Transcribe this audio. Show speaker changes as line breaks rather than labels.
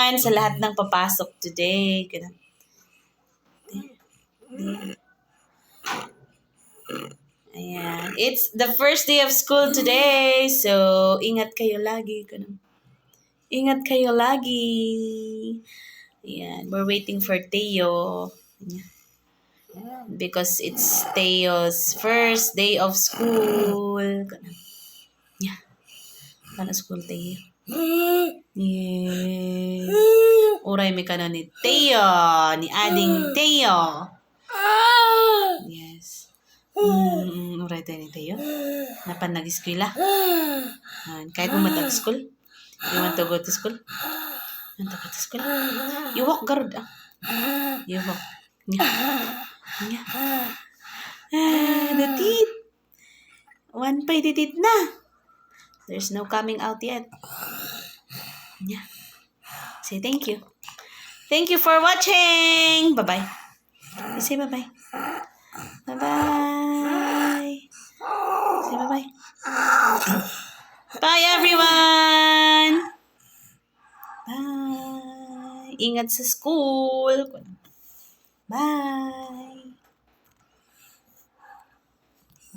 everyone sa lahat ng papasok today. Ganun. Ayan. It's the first day of school today. So, ingat kayo lagi. Ganun. Ingat kayo lagi. Ayan. We're waiting for Teo. Ayan. Because it's Teo's first day of school. Ganun. Yeah. Paano school, Teo? Yes. Uray may ka na ni Teo. Ni Ading Teo. Yes. Uray tayo ni Teo. Napan nag-eskwela. Kahit mo matag-school. You want to go to school? You want to go to school? You walk, Garud. You walk. The teeth. One pay the teeth na. There's no coming out yet. Yeah. Say thank you. Thank you for watching. Bye-bye. You say bye-bye. Bye-bye. Say bye-bye. Bye, everyone. Bye. Ingat sa school. Bye.